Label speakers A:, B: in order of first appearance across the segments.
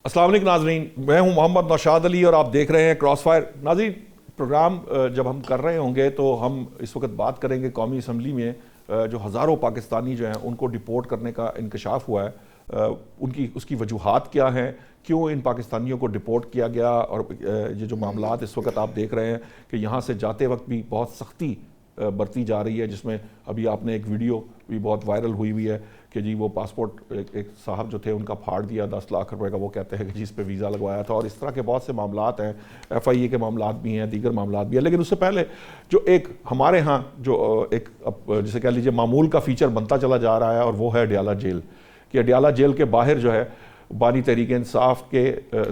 A: السلام علیکم ناظرین، میں ہوں محمد نوشاد علی اور آپ دیکھ رہے ہیں کراس فائر۔ ناظرین، پروگرام جب ہم کر رہے ہوں گے تو ہم اس وقت بات کریں گے قومی اسمبلی میں جو ہزاروں پاکستانی جو ہیں ان کو ڈیپورٹ کرنے کا انکشاف ہوا ہے، اس کی وجوہات کیا ہیں، کیوں ان پاکستانیوں کو ڈیپورٹ کیا گیا، اور یہ جو معاملات اس وقت آپ دیکھ رہے ہیں کہ یہاں سے جاتے وقت بھی بہت سختی برتی جا رہی ہے، جس میں ابھی آپ نے ایک ویڈیو بھی بہت وائرل ہوئی ہے کہ جی وہ پاسپورٹ ایک صاحب جو تھے ان کا پھاڑ دیا 10 لاکھ روپے کا، وہ کہتے ہیں کہ جی اس پہ ویزا لگوایا تھا، اور اس طرح کے بہت سے معاملات ہیں، ایف آئی اے کے معاملات بھی ہیں، دیگر معاملات بھی ہیں۔ لیکن اس سے پہلے جو ایک ہمارے ہاں جو ایک جسے کہہ لیجیے معمول کا فیچر بنتا چلا جا رہا ہے، اور وہ ہے اڈیالہ جیل، کہ اڈیالہ جیل کے باہر جو ہے بانی تحریک انصاف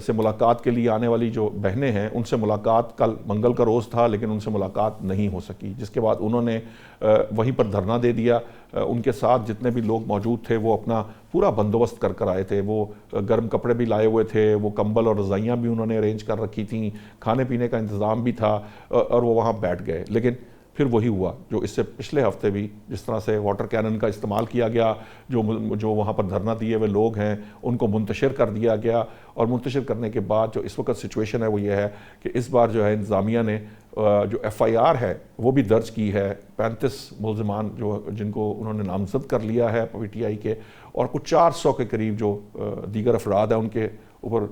A: سے ملاقات کے لیے آنے والی جو بہنیں ہیں، ان سے ملاقات کل منگل کا روز تھا لیکن ان سے ملاقات نہیں ہو سکی، جس کے بعد انہوں نے وہیں پر دھرنا دے دیا۔ ان کے ساتھ جتنے بھی لوگ موجود تھے وہ اپنا پورا بندوبست کر آئے تھے، وہ گرم کپڑے بھی لائے ہوئے تھے، وہ کمبل اور رضائیاں بھی انہوں نے ارینج کر رکھی تھیں، کھانے پینے کا انتظام بھی تھا، اور وہ وہاں بیٹھ گئے۔ لیکن پھر وہی ہوا جو اس سے پچھلے ہفتے بھی، جس طرح سے واٹر کینن کا استعمال کیا گیا، جو وہاں پر دھرنا دیے ہوئے لوگ ہیں ان کو منتشر کر دیا گیا، اور منتشر کرنے کے بعد جو اس وقت سچویشن ہے وہ یہ ہے کہ اس بار جو ہے انتظامیہ نے جو ایف آئی آر ہے وہ بھی درج کی ہے، 35 ملزمان جن کو انہوں نے نامزد کر لیا ہے پی ٹی آئی کے، اور کچھ 400 کے قریب جو دیگر افراد ہیں ان کے اوپر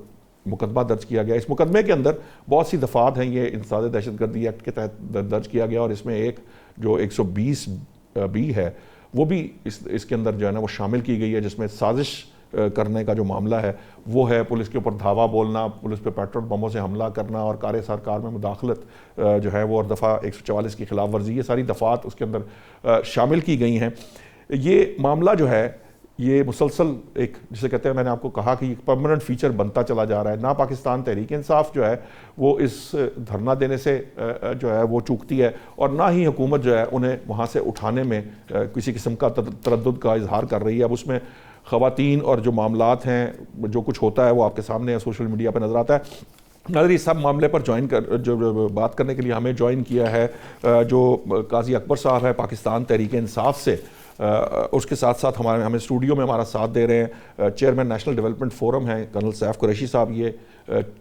A: مقدمہ درج کیا گیا۔ اس مقدمے کے اندر بہت سی دفعات ہیں، یہ انسداد دہشت گردی ایکٹ کے تحت درج کیا گیا، اور اس میں ایک جو 120 بی ہے وہ بھی اس کے اندر جو ہے نا وہ شامل کی گئی ہے، جس میں سازش کرنے کا جو معاملہ ہے وہ ہے، پولیس کے اوپر دھاوا بولنا، پولیس پہ پیٹرول بموں سے حملہ کرنا، اور کار سرکار میں مداخلت جو ہے وہ، اور دفعہ 144 کی خلاف ورزی، یہ ساری دفعات اس کے اندر شامل کی گئی ہیں۔ یہ معاملہ جو ہے یہ مسلسل ایک جسے کہتے ہیں، میں نے آپ کو کہا کہ ایک پرماننٹ فیچر بنتا چلا جا رہا ہے۔ نہ پاکستان تحریک انصاف جو ہے وہ اس دھرنا دینے سے جو ہے وہ چوکتی ہے، اور نہ ہی حکومت جو ہے انہیں وہاں سے اٹھانے میں کسی قسم کا تردد کا اظہار کر رہی ہے۔ اب اس میں خواتین اور جو معاملات ہیں، جو کچھ ہوتا ہے وہ آپ کے سامنے سوشل میڈیا پہ نظر آتا ہے۔ ناظرین، اس سب معاملے پر جو بات کرنے کے لیے ہمیں جوائن کیا ہے جو قاضی اکبر صاحب ہے پاکستان تحریک انصاف سے، اس کے ساتھ ساتھ ہمیں اسٹوڈیو میں ہمارا ساتھ دے رہے ہیں چیئرمین نیشنل ڈیولپمنٹ فورم ہیں کرنل سیف قریشی صاحب، یہ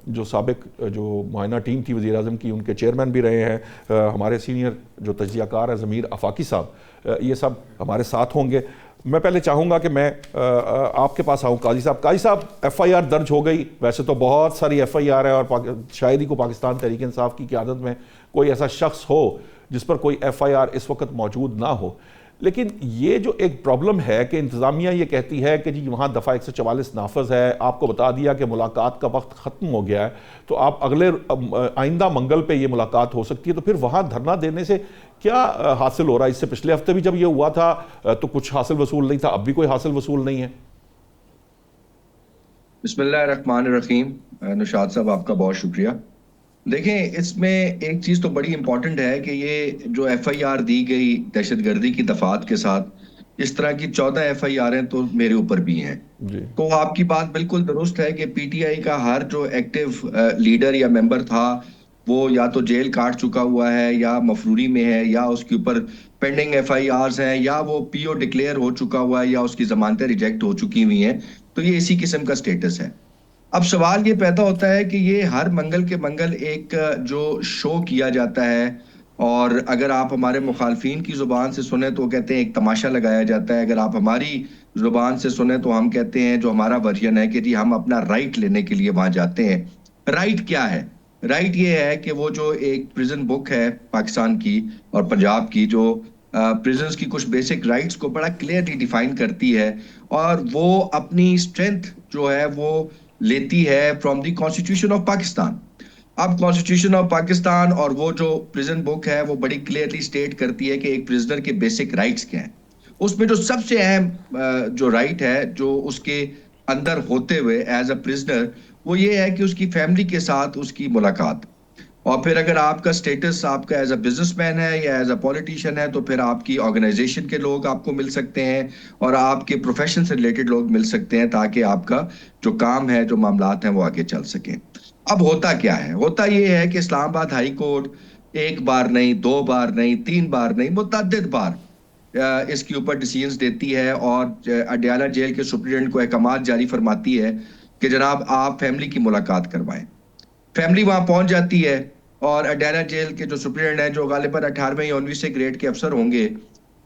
A: جو سابق جو معائنہ ٹیم تھی وزیر اعظم کی ان کے چیئرمین بھی رہے ہیں، ہمارے سینئر جو تجزیہ کار ہیں ضمیر آفاقی صاحب، یہ سب ہمارے ساتھ ہوں گے۔ میں پہلے چاہوں گا کہ میں آپ کے پاس آؤں قاضی صاحب، ایف آئی آر درج ہو گئی، ویسے تو بہت ساری ایف آئی آر ہے، اور شاید ہی کو پاکستان تحریک انصاف کی قیادت میں کوئی ایسا شخص ہو جس پر کوئی ایف آئی آر اس وقت موجود نہ ہو، لیکن یہ جو ایک پرابلم ہے کہ انتظامیہ یہ کہتی ہے کہ جی وہاں دفعہ 144 نافذ ہے، آپ کو بتا دیا کہ ملاقات کا وقت ختم ہو گیا ہے، تو آپ آئندہ منگل پہ یہ ملاقات ہو سکتی ہے، تو پھر وہاں دھرنا دینے سے کیا حاصل ہو رہا ہے؟ اس سے پچھلے ہفتے بھی جب یہ ہوا تھا تو کچھ حاصل وصول نہیں تھا، اب بھی کوئی حاصل وصول نہیں ہے۔
B: بسم اللہ الرحمن الرحیم۔ نشاد صاحب آپ کا بہت شکریہ۔ دیکھیں، اس میں ایک چیز تو بڑی امپورٹنٹ ہے کہ یہ جو ایف آئی آر دی گئی دہشت گردی کی دفعات کے ساتھ، اس طرح کی 14 ایف آئی آر ہیں تو میرے اوپر بھی ہیں،
A: جی
B: تو آپ کی بات بالکل درست ہے کہ پی ٹی آئی کا ہر جو ایکٹیو لیڈر یا ممبر تھا وہ یا تو جیل کاٹ چکا ہوا ہے، یا مفروری میں ہے، یا اس کے اوپر پینڈنگ ایف آئی آرز ہیں، یا وہ پی او ڈکلیئر ہو چکا ہوا ہے، یا اس کی ضمانتیں ریجیکٹ ہو چکی ہوئی ہیں، تو یہ اسی قسم کا سٹیٹس ہے۔ اب سوال یہ پیدا ہوتا ہے کہ یہ ہر منگل کے منگل ایک جو شو کیا جاتا ہے، اور اگر آپ ہمارے مخالفین کی زبان سے سنیں تو کہتے ہیں ایک تماشا لگایا جاتا ہے، اگر آپ ہماری زبان سے سنیں تو ہم کہتے ہیں جو ہمارا ورژن ہے کہ جی ہم اپنا رائٹ لینے کے لیے وہاں جاتے ہیں۔ رائٹ کیا ہے؟ رائٹ یہ ہے کہ وہ جو ایک پریزن بک ہے پاکستان کی اور پنجاب کی، جو پریزنز کی کچھ بیسک رائٹس کو بڑا کلیئرلی ڈیفائن کرتی ہے، اور وہ اپنی اسٹرینتھ جو ہے وہ لیتی ہے from the constitution of Pakistan. اب کانسٹیٹیوشن آف پاکستان اور وہ جو پریزن بک ہے وہ بڑی کلیئرلی سٹیٹ کرتی ہے کہ ایک پریزنر کے بیسک رائٹس کیا ہیں۔ اس میں جو سب سے اہم جو رائٹ ہے جو اس کے اندر ہوتے ہوئے ایز اے پریزنر، وہ یہ ہے کہ اس کی فیملی کے ساتھ اس کی ملاقات، اور پھر اگر آپ کا سٹیٹس آپ کا ایز اے بزنس مین ہے یا ایز اے پولیٹیشین ہے تو پھر آپ کی آرگنائزیشن کے لوگ آپ کو مل سکتے ہیں، اور آپ کے پروفیشن سے ریلیٹڈ لوگ مل سکتے ہیں، تاکہ آپ کا جو کام ہے جو معاملات ہیں وہ آگے چل سکیں۔ اب ہوتا کیا ہے؟ ہوتا یہ ہے کہ اسلام آباد ہائی کورٹ ایک بار نہیں، 2 بار نہیں، 3 بار نہیں، متعدد بار اس کے اوپر ڈیسیژنز دیتی ہے، اور اڈیالہ جیل کے سپرنٹینڈنٹ کو احکامات جاری فرماتی ہے کہ جناب آپ فیملی کی ملاقات کروائیں. فیملی وہاں پہنچ جاتی ہے اور اڈیرا جیل کے جو سپرنٹینڈنٹ ہیں جو غالباً 18ویں یا 19ویں گریڈ کے افسر ہوں گے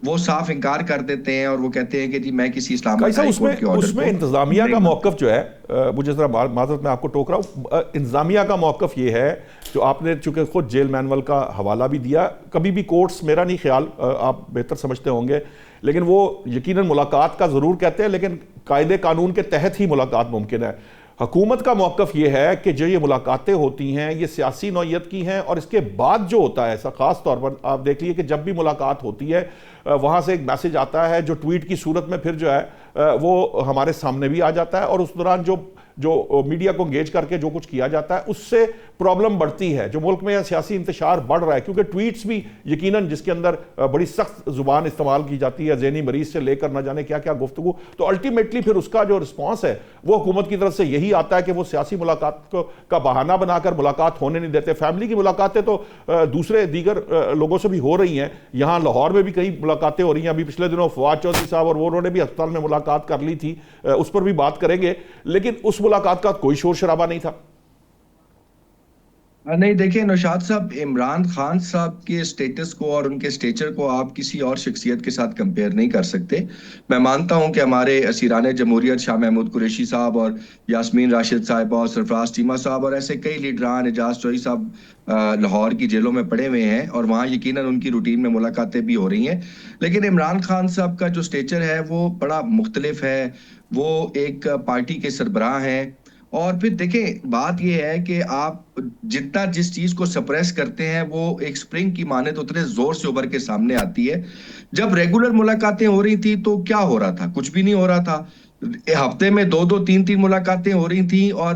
B: وہ صاف انکار کر دیتے ہیں اور وہ کہتے ہیں کہ جی میں کسی اسلام آباد ہائی کورٹ کے آرڈر
A: اس میں انتظامیہ کا موقف جو ہے مجھے ذرا معذرت میں آپ کو ٹوک رہا ہوں, انتظامیہ کا موقف یہ ہے جو آپ نے چونکہ خود جیل مینول کا حوالہ بھی دیا, کبھی بھی کورٹس, میرا نہیں خیال, آپ بہتر سمجھتے ہوں گے, لیکن وہ یقیناً ملاقات کا ضرور کہتے ہیں لیکن قاعدے قانون کے تحت ہی ملاقات ممکن ہے. حکومت کا موقف یہ ہے کہ جو یہ ملاقاتیں ہوتی ہیں یہ سیاسی نوعیت کی ہیں, اور اس کے بعد جو ہوتا ہے ایسا خاص طور پر آپ دیکھ لیے کہ جب بھی ملاقات ہوتی ہے وہاں سے ایک میسج آتا ہے جو ٹویٹ کی صورت میں پھر جو ہے وہ ہمارے سامنے بھی آ جاتا ہے, اور اس دوران جو میڈیا کو انگیج کر کے جو کچھ کیا جاتا ہے اس سے پرابلم بڑھتی ہے. جو ملک میں سیاسی انتشار بڑھ رہا ہے کیونکہ ٹویٹس بھی یقیناً جس کے اندر بڑی سخت زبان استعمال کی جاتی ہے, ذہنی مریض سے لے کر نہ جانے کیا کیا گفتگو, تو الٹیمیٹلی پھر اس کا جو رسپانس ہے وہ حکومت کی طرف سے یہی آتا ہے کہ وہ سیاسی ملاقات کا بہانہ بنا کر ملاقات ہونے نہیں دیتے. فیملی کی ملاقاتیں تو دوسرے دیگر لوگوں سے بھی ہو رہی ہیں, یہاں لاہور میں بھی کئی ملاقاتیں ہو رہی ہیں, ابھی پچھلے دنوں فواد چودھری صاحب اور وہ انہوں نے بھی ہسپتال میں ملاقات کر لی تھی, اس پر بھی بات کریں گے, لیکن اس ملاقات کا کوئی شور شرابہ نہیں تھا.
B: نہیں دیکھیں نوشاد صاحب, عمران خان صاحب کے سٹیٹس کو اور ان کے سٹیچر کو آپ کسی اور شخصیت کے ساتھ کمپیئر نہیں کر سکتے. میں مانتا ہوں کہ ہمارے اسیران جمہوریت شاہ محمود قریشی صاحب اور یاسمین راشد صاحبہ اور سرفراز چیمہ صاحب اور ایسے کئی لیڈران, اعجاز چوئی صاحب لاہور کی جیلوں میں پڑے ہوئے ہیں اور وہاں یقیناً ان کی روٹین میں ملاقاتیں بھی ہو رہی ہیں, لیکن عمران خان صاحب کا جو سٹیچر ہے وہ بڑا مختلف ہے. وہ ایک پارٹی کے سربراہ ہیں, اور پھر دیکھیں بات یہ ہے کہ آپ جتنا جس چیز کو سپریس کرتے ہیں وہ ایک سپرنگ کی مانند اتنے زور سے ابھر کے سامنے آتی ہے. جب ریگولر ملاقاتیں ہو رہی تھی تو کیا ہو رہا تھا؟ کچھ بھی نہیں ہو رہا تھا. ہفتے میں 2 3 ملاقاتیں ہو رہی تھیں, اور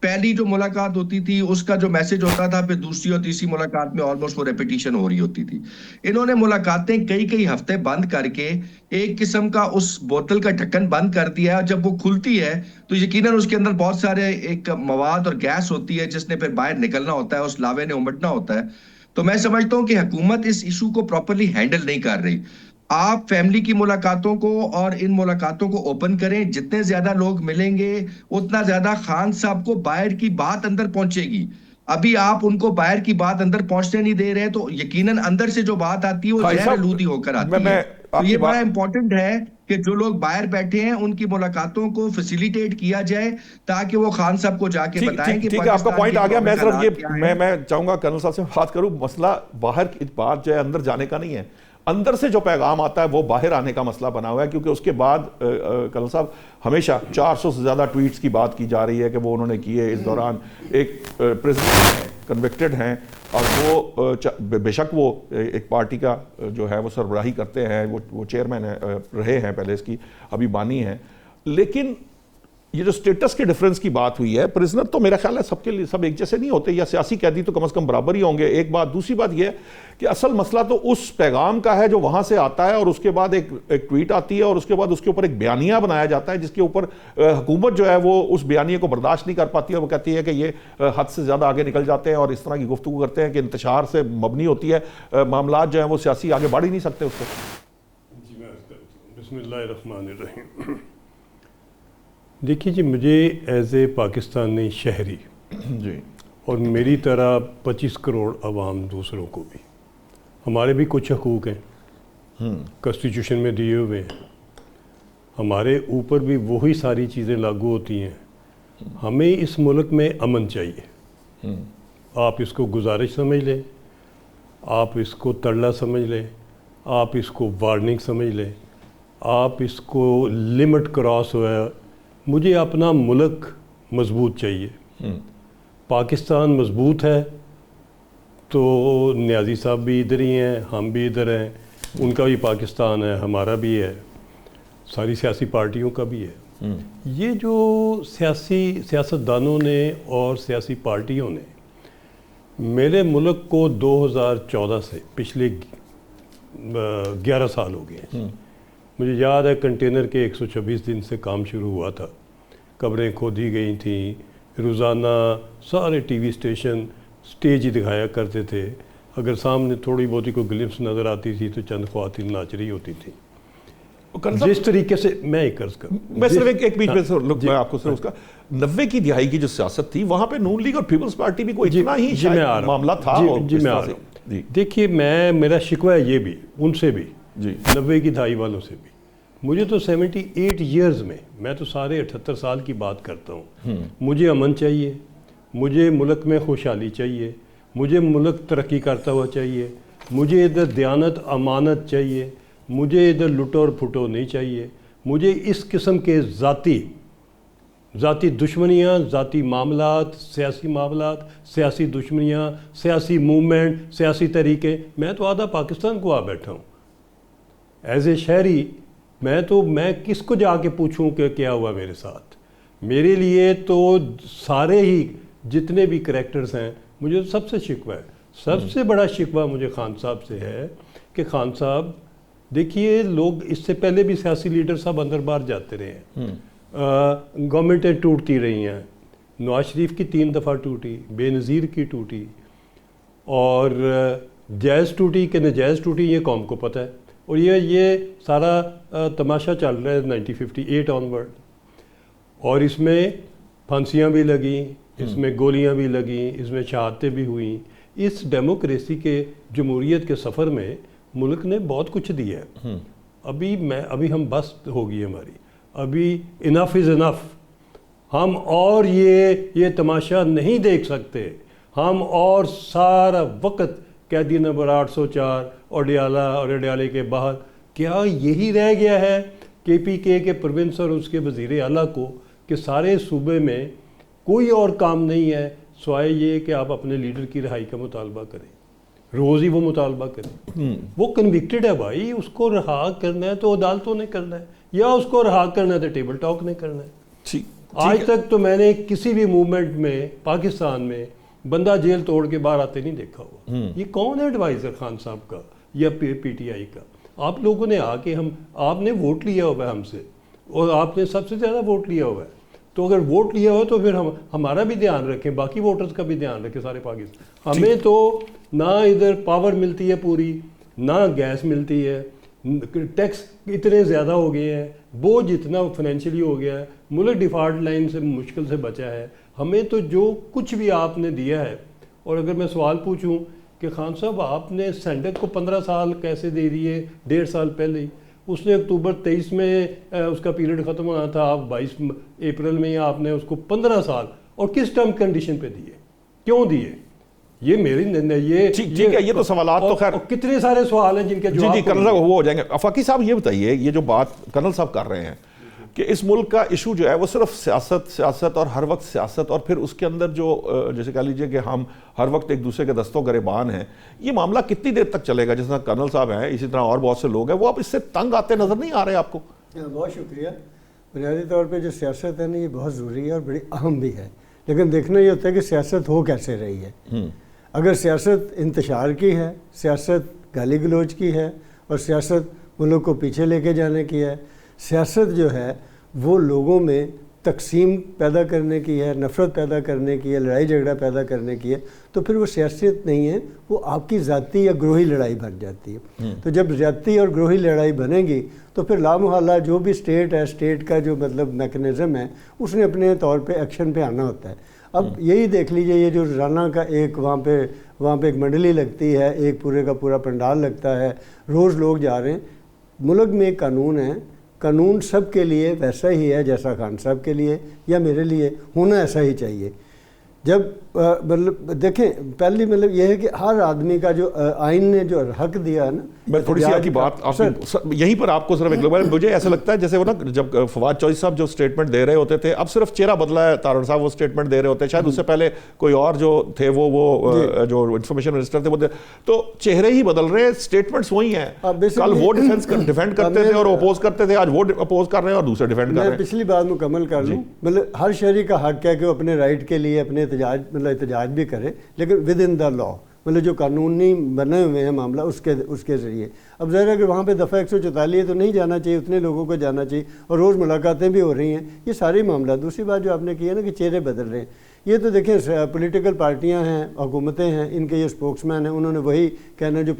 B: پہلی جو ملاقات ہوتی تھی اس کا جو میسج ہوتا تھا پھر دوسری اور تیسری ملاقات میں آلموسٹ وہ ریپیٹیشن ہو رہی ہوتی تھی. انہوں نے ملاقاتیں کئی ہفتے بند کر کے ایک قسم کا اس بوتل کا ڈھکن بند کر دیا ہے. جب وہ کھلتی ہے تو یقیناً اس کے اندر بہت سارے ایک مواد اور گیس ہوتی ہے جس نے پھر باہر نکلنا ہوتا ہے, اس لاوے نے امٹنا ہوتا ہے. تو میں سمجھتا ہوں کہ حکومت اس ایشو کو پراپرلی ہینڈل نہیں کر رہی. آپ فیملی کی ملاقاتوں کو اور ان ملاقاتوں کو اوپن کریں, جتنے زیادہ لوگ ملیں گے اتنا زیادہ خان صاحب کو باہر کی بات اندر پہنچے گی. ابھی آپ ان کو باہر کی بات اندر پہنچنے نہیں دے رہے تو یقیناً اندر سے جو بات آتی ہے وہ زہر آلودی ہو کر آتی ہے. تو یہ بڑا امپورٹنٹ ہے کہ جو لوگ باہر بیٹھے ہیں ان کی ملاقاتوں کو فیسیلیٹیٹ کیا جائے تاکہ وہ خان صاحب کو جا کے بتائیں کہ
A: ٹھیک ہے, آپ کا پوائنٹ آ گیا. میں صرف یہ میں چاہوں گا کرنل صاحب سے بات کروں, مسئلہ باہر کی بات جو ہے اندر جانے کا نہیں ہے, اندر سے جو پیغام آتا ہے وہ باہر آنے کا مسئلہ بنا ہوا ہے. کیونکہ اس کے بعد کرنل صاحب ہمیشہ 400 سے زیادہ ٹویٹس کی بات کی جا رہی ہے کہ وہ انہوں نے کیے اس دوران. ایک پریزیڈنٹ کنوکٹڈ ہیں اور وہ بے شک وہ ایک پارٹی کا جو ہے وہ سربراہی کرتے ہیں, وہ چیئرمین رہے ہیں پہلے, اس کی ابھی بانی ہیں, لیکن یہ جو سٹیٹس کے ڈیفرنس کی بات ہوئی ہے, پرزنر تو میرا خیال ہے سب کے لیے سب ایک جیسے نہیں ہوتے, یا سیاسی قیدی تو کم از کم برابر ہی ہوں گے. ایک بات. دوسری بات یہ ہے کہ اصل مسئلہ تو اس پیغام کا ہے جو وہاں سے آتا ہے, اور اس کے بعد ایک ٹویٹ آتی ہے اور اس کے بعد اس کے اوپر ایک بیانیہ بنایا جاتا ہے جس کے اوپر حکومت جو ہے وہ اس بیانیے کو برداشت نہیں کر پاتی ہے. وہ کہتی ہے کہ یہ حد سے زیادہ آگے نکل جاتے ہیں اور اس طرح کی گفتگو کرتے ہیں کہ انتشار سے مبنی ہوتی ہے, معاملات جو ہیں وہ سیاسی آگے بڑھ ہی نہیں سکتے اس کو.
C: بسم اللہ الرحمن الرحیم. دیکھیے جی, مجھے ایز اے پاکستانی شہری
A: جی,
C: اور میری طرح 25 کروڑ عوام دوسروں کو بھی, ہمارے بھی کچھ حقوق ہیں کنسٹیٹیوشن میں دیے ہوئے ہیں, ہمارے اوپر بھی وہی ساری چیزیں لاگو ہوتی ہیں. ہمیں اس ملک میں امن چاہیے. آپ اس کو گزارش سمجھ لیں, آپ اس کو تڑلا سمجھ لیں, آپ اس کو وارننگ سمجھ لیں, آپ اس کو لمٹ کراس ہوا ہے. مجھے اپنا ملک مضبوط چاہیے. پاکستان مضبوط ہے تو نیازی صاحب بھی ادھر ہی ہیں, ہم بھی ادھر ہیں, ان کا بھی پاکستان ہے, ہمارا بھی ہے, ساری سیاسی پارٹیوں کا بھی ہے. یہ جو سیاستدانوں نے اور سیاسی پارٹیوں نے میرے ملک کو 2014 سے پچھلے 11 سال ہو گئے ہیں. مجھے یاد ہے کنٹینر کے 126 دن سے کام شروع ہوا تھا, قبریں کھودی گئی تھیں, روزانہ سارے ٹی وی اسٹیشن سٹیج ہی دکھایا کرتے تھے. اگر سامنے تھوڑی بہت کوئی گلمس نظر آتی تھی تو چند خواتین ناچ رہی ہوتی تھیں. جس طریقے سے میں ایک عرض کروں,
A: میں صرف ایک بیچ میں میں آپ کو صرف اس کا 90 کی دہائی کی جو سیاست تھی وہاں پہ نون لیگ اور پیپلز پارٹی بھی کوئی اتنا ہی شاید معاملہ تھا.
C: جی میں آ رہا ہوں. دیکھیے میرا شکوہ ہے یہ بھی ان سے بھی, 90 کی دہائی والوں سے بھی. مجھے تو 78 ایئرز میں تو سارے 78 سال کی بات کرتا ہوں. مجھے امن چاہیے, مجھے ملک میں خوشحالی چاہیے, مجھے ملک ترقی کرتا ہوا چاہیے, مجھے ادھر دیانت امانت چاہیے, مجھے ادھر لٹو اور پھٹو نہیں چاہیے. مجھے اس قسم کے ذاتی دشمنیاں, ذاتی معاملات, سیاسی دشمنیاں, سیاسی موومنٹ, سیاسی طریقے, میں تو آدھا پاکستان کو آ بیٹھا ہوں ایز اے شہری. میں کس کو جا کے پوچھوں کہ کیا ہوا میرے ساتھ. میرے لیے تو سارے ہی جتنے بھی کریکٹرز ہیں, مجھے سب سے شکوہ ہے. سب سے بڑا شکوہ مجھے خان صاحب سے ہے کہ خان صاحب دیکھیے, لوگ اس سے پہلے بھی سیاسی لیڈر صاحب اندر باہر جاتے رہے ہیں, گورنمنٹیں ٹوٹتی رہی ہیں. نواز شریف کی 3 دفعہ ٹوٹی, بے نظیر کی ٹوٹی, اور جائز ٹوٹی کہ ناجائز ٹوٹی یہ قوم کو پتہ ہے. اور یہ سارا تماشا چل رہا ہے 1958 آنورڈ, اور اس میں پھانسیاں بھی لگیں, اس میں گولیاں بھی لگیں, اس میں شہادتیں بھی ہوئیں. اس ڈیموکریسی کے جمہوریت کے سفر میں ملک نے بہت کچھ دیا ہے. ابھی ہم بس ہوگی ہماری, ابھی انف از انف. ہم اور یہ تماشا نہیں دیکھ سکتے. ہم اور سارا وقت قیدی نمبر 804 اڈیالہ اور اڈیالے کے باہر, کیا یہی رہ گیا ہے KPK کے پروونس اور اس کے وزیر اعلیٰ کو کہ سارے صوبے میں کوئی اور کام نہیں ہے سوائے یہ کہ آپ اپنے لیڈر کی رہائی کا مطالبہ کریں, روز ہی وہ مطالبہ کریں. وہ کنوکٹڈ ہے بھائی, اس کو رہا کرنا ہے تو عدالتوں نے کرنا ہے, یا اس کو رہا کرنا ہے تو ٹیبل ٹاک نے کرنا ہے. آج تک تو میں نے کسی بھی موومنٹ میں پاکستان میں بندہ جیل توڑ کے باہر آتے نہیں دیکھا ہوا. یہ کون ہے ایڈوائزر خان صاحب کا یا PTI کا؟ آپ لوگوں نے آ کے آپ نے ووٹ لیا ہوا ہے ہم سے, اور آپ نے سب سے زیادہ ووٹ لیا ہوا ہے. تو اگر ووٹ لیا ہو تو پھر ہمارا بھی دھیان رکھیں, باقی ووٹرز کا بھی دھیان رکھیں سارے پاکستان. ہمیں تو نہ ادھر پاور ملتی ہے پوری, نہ گیس ملتی ہے, ٹیکس اتنے زیادہ ہو گئے ہیں, بوجھ اتنا فائنینشلی ہو گیا ہے, ملک ڈیفالٹ لائن سے مشکل سے بچا ہے. ہمیں تو جو کچھ بھی آپ نے دیا ہے, اور اگر میں سوال پوچھوں کہ خان صاحب آپ نے سینڈک کو 15 سال کیسے دے دیے 1.5 سال پہلے ہی, اس نے اکتوبر 23 میں اس کا پیریڈ ختم ہونا تھا, آپ 22 اپریل میں آپ نے اس کو 15 سال اور کس ٹرم کنڈیشن پہ دیے, کیوں دیے؟ یہ میری
A: ٹھیک ہے, یہ تو سوالات تو خیر
C: کتنے سارے سوال ہیں جن کے جواب
A: جی کرنل صاحب وہ ہو جائیں گے. فاقی صاحب یہ بتائیے, یہ جو بات کرنل صاحب کر رہے ہیں کہ اس ملک کا ایشو جو ہے وہ صرف سیاست اور ہر وقت سیاست, اور پھر اس کے اندر جو جیسے کہہ لیجئے کہ ہم ہر وقت ایک دوسرے کے دستوں گریبان ہیں, یہ معاملہ کتنی دیر تک چلے گا؟ جس طرح کرنل صاحب ہیں, اسی طرح اور بہت سے لوگ ہیں, وہ اب اس سے تنگ آتے نظر نہیں آ رہے آپ کو؟
D: بہت شکریہ. بنیادی طور پہ جو سیاست ہے نا یہ بہت ضروری ہے اور بڑی اہم بھی ہے, لیکن دیکھنا یہ ہوتا ہے کہ سیاست ہو کیسے رہی ہے. اگر سیاست انتشار کی ہے, سیاست گالی گلوچ کی ہے, اور سیاست ملک کو پیچھے لے کے جانے کی ہے, سیاست جو ہے وہ لوگوں میں تقسیم پیدا کرنے کی ہے, نفرت پیدا کرنے کی ہے, لڑائی جھگڑا پیدا کرنے کی ہے, تو پھر وہ سیاست نہیں ہے, وہ آپ کی ذاتی یا گروہی لڑائی بن جاتی ہے. تو جب ذاتی اور گروہی لڑائی بنے گی تو پھر لامحالہ جو بھی اسٹیٹ ہے, اسٹیٹ کا جو مطلب میکنزم ہے, اس نے اپنے طور پہ ایکشن پہ آنا ہوتا ہے. اب یہی دیکھ لیجئے, یہ جو روزانہ کا ایک وہاں پہ ایک منڈلی لگتی ہے, ایک پورے کا پورا پنڈال لگتا ہے, روز لوگ جا رہے ہیں. ملک میں ایک قانون ہے, قانون سب کے لیے ویسا ہی ہے جیسا خان صاحب کے لیے یا میرے لیے ہونا ایسا ہی چاہیے. جب مطلب دیکھیں پہلی مطلب یہ ہے کہ ہر آدمی کا جو آئین نے جو حق دیا ہے نا,
A: میں تھوڑی سی کی بات یہیں پر آپ کو صرف ایک مجھے ایسا لگتا ہے جیسے وہ نا جب فواد چوہدری صاحب جو سٹیٹمنٹ دے رہے ہوتے تھے, اب صرف چہرہ بدلا ہے, تارڑ صاحب وہ سٹیٹمنٹ دے رہے ہوتے ہیں, شاید اس سے پہلے کوئی اور جو تھے وہ جو انفارمیشن منسٹر تھے وہ, تو چہرے ہی بدل رہے ہیں, سٹیٹمنٹس وہی ہیں. کل وہ ڈیفینڈ کرتے تھے اور اپوز کرتے تھے, آج وہ اپوز کر رہے ہیں اور دوسرے ڈیفینڈ کر رہے ہیں.
D: میں پچھلی بات مکمل کر لوں, مطلب ہر شہری کا حق ہے کہ وہ اپنے رائٹ کے لیے اپنے احتجاج بھی کرے, لیکن ود ان دا لا, مطلب جو قانونی بنے ہوئے ہیں معاملہ اس کے ذریعے. اب ظاہر ہے کہ وہاں پہ دفعہ 144 تو نہیں جانا چاہیے, اتنے لوگوں کو جانا چاہیے, اور روز ملاقاتیں بھی ہو رہی ہیں, یہ سارے معاملہ. دوسری بات جو آپ نے کی ہے نا کہ چہرے بدل رہے ہیں, یہ تو دیکھیں پولیٹیکل پارٹیاں ہیں, حکومتیں ہیں, ان کے یہ اسپوکس مین ہیں, انہوں نے وہی کہنا جو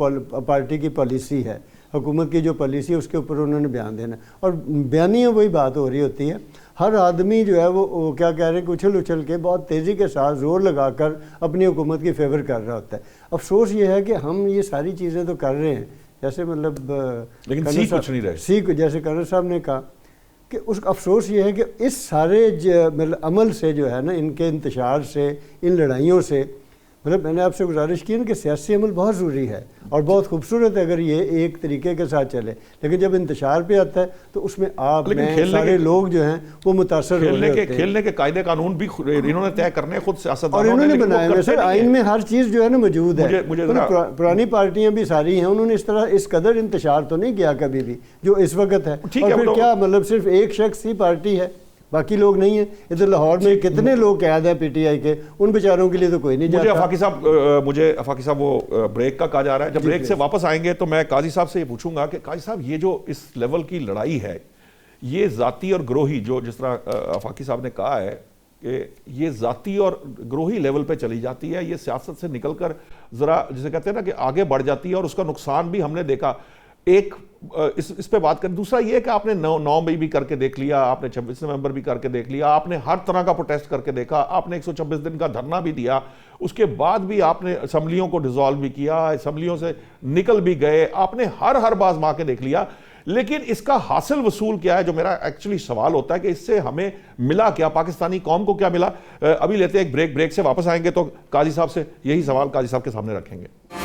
D: پارٹی کی پالیسی ہے. حکومت کی جو پالیسی ہے اس کے اوپر انہوں نے بیان دینا ہے. اور بیانیاں وہی بات ہو رہی ہوتی ہے. ہر آدمی جو ہے وہ کیا کہہ رہے ہیں کہ اچھل اچھل کے بہت تیزی کے ساتھ زور لگا کر اپنی حکومت کی فیور کر رہا ہوتا ہے. افسوس یہ ہے کہ ہم یہ ساری چیزیں تو کر رہے ہیں، جیسے مطلب
A: لیکن سی کچھ نہیں رہے.
D: سی جیسے کرنل صاحب نے کہا کہ اس افسوس یہ ہے کہ اس سارے مطلب عمل سے جو ہے نا، ان کے انتشار سے، ان لڑائیوں سے، مطلب میں نے آپ سے گزارش کی نا کہ سیاسی عمل بہت ضروری ہے اور بہت خوبصورت ہے اگر یہ ایک طریقے کے ساتھ چلے، لیکن جب انتشار پہ آتا ہے تو اس میں آپ میں سارے لوگ جو ہیں وہ متاثر ہو رہے ہوتے ہیں.
A: کھیلنے کے قاعدے قانون بھی انہوں نے طے کرنے خود سیاستدانوں
D: اور انہوں نے بنائے ہیں سر. آئین میں ہر چیز جو ہے نا موجود ہے. پرانی پارٹیاں بھی ساری ہیں، انہوں نے اس طرح اس قدر انتشار تو نہیں کیا کبھی بھی جو اس وقت ہے. اور پھر کیا مطلب صرف ایک شخص ہی پارٹی ہے، باقی لوگ نہیں ہیں. ادھر لاہور میں کتنے لوگ قید ہیں پی ٹی آئی کے، ان بیچاروں کے لیے تو کوئی نہیں جاتا.
A: مجھے افاقی صاحب وہ بریک کا کہا جا رہا ہے. جب بریک سے واپس آئیں گے تو میں قاضی صاحب سے یہ پوچھوں گا کہ قاضی صاحب یہ جو اس لیول کی لڑائی ہے، یہ ذاتی اور گروہی، جو جس طرح افاقی صاحب نے کہا ہے کہ یہ ذاتی اور گروہی لیول پہ چلی جاتی ہے، یہ سیاست سے نکل کر ذرا جسے کہتے ہیں نا کہ آگے بڑھ جاتی ہے، اور اس کا نقصان بھی ہم نے دیکھا. ایک اس پہ بات کریں. دوسرا یہ کہ آپ نے 9 مئی بھی کر کے دیکھ لیا، آپ نے 26 نومبر بھی کر کے دیکھ لیا، آپ نے ہر طرح کا پروٹیسٹ کر کے دیکھا، آپ نے 126 دن کا دھرنا بھی دیا، اس کے بعد بھی آپ نے اسمبلیوں کو ڈیزالو بھی کیا، اسمبلیوں سے نکل بھی گئے، آپ نے ہر باز ماں کے دیکھ لیا. لیکن اس کا حاصل وصول کیا ہے، جو میرا ایکچولی سوال ہوتا ہے کہ اس سے ہمیں ملا کیا، پاکستانی قوم کو کیا ملا. ابھی لیتے ہیں ایک بریک سے واپس آئیں گے تو قاضی صاحب سے یہی سوال قاضی صاحب کے سامنے رکھیں گے.